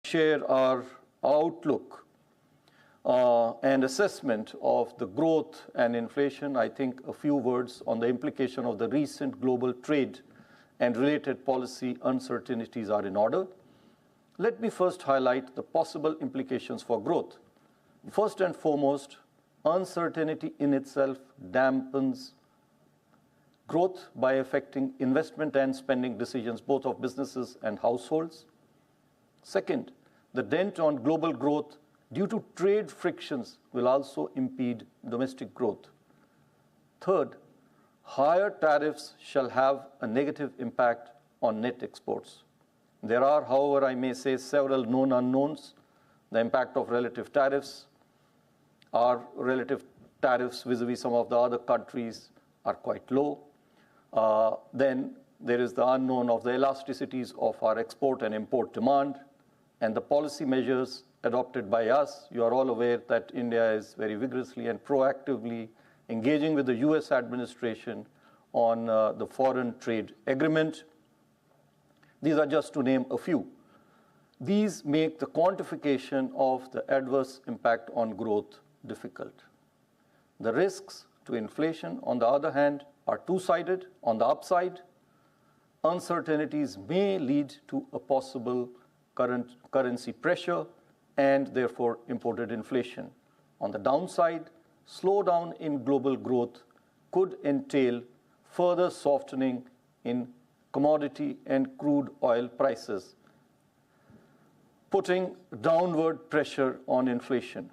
share our outlook and assessment of the growth and inflation, I think a few words on the implication of the recent global trade and related policy uncertainties are in order. Let me first highlight the possible implications for growth. First and foremost, uncertainty in itself dampens growth by affecting investment and spending decisions both of businesses and households. Second, the dent on global growth due to trade frictions will also impede domestic growth. Third, higher tariffs shall have a negative impact on net exports. There are, however, I may say, several known unknowns. The impact of relative tariffs, our relative tariffs vis-a-vis some of the other countries are quite low. Then there is the unknown of the elasticities of our export and import demand and the policy measures adopted by us. You are all aware that India is very vigorously and proactively engaging with the US administration on the foreign trade agreement. These are just to name a few. These make the quantification of the adverse impact on growth difficult. The risks to inflation, on the other hand, are two-sided. On the upside, uncertainties may lead to a possible currency pressure and therefore imported inflation. On the downside, slowdown in global growth could entail further softening in commodity and crude oil prices, putting downward pressure on inflation.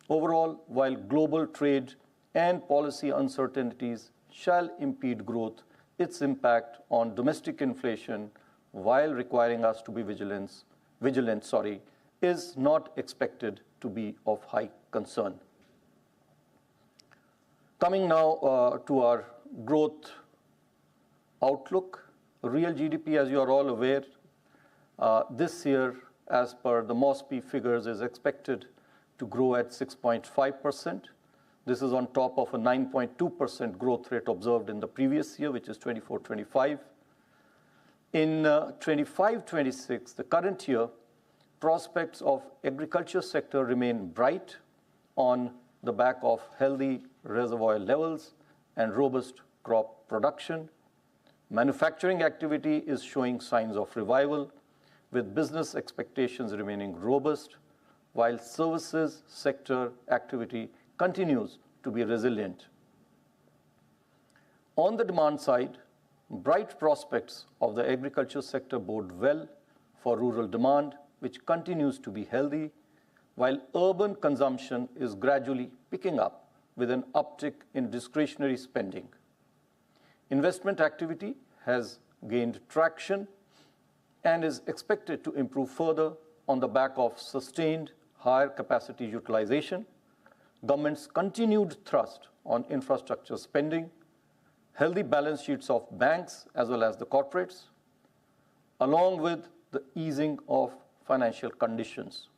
Overall, while global trade and policy uncertainties shall impede growth, its impact on domestic inflation, while requiring us to be vigilant, is not expected to be of high concern. Coming now to our growth outlook. Real GDP, as you are all aware, this year, as per the MOSPI figures, is expected to grow at 6.5%. This is on top of a 9.2% growth rate observed in the previous year, which is 24-25. In 25-26, the current year, prospects of agriculture sector remain bright on the back of healthy reservoir levels and robust crop production. Manufacturing activity is showing signs of revival, with business expectations remaining robust, while services sector activity continues to be resilient. On the demand side, bright prospects of the agriculture sector bode well for rural demand, which continues to be healthy, while urban consumption is gradually picking up with an uptick in discretionary spending. Investment activity has gained traction and is expected to improve further on the back of sustained higher capacity utilization, government's continued thrust on infrastructure spending, healthy balance sheets of banks as well as the corporates, along with the easing of financial conditions.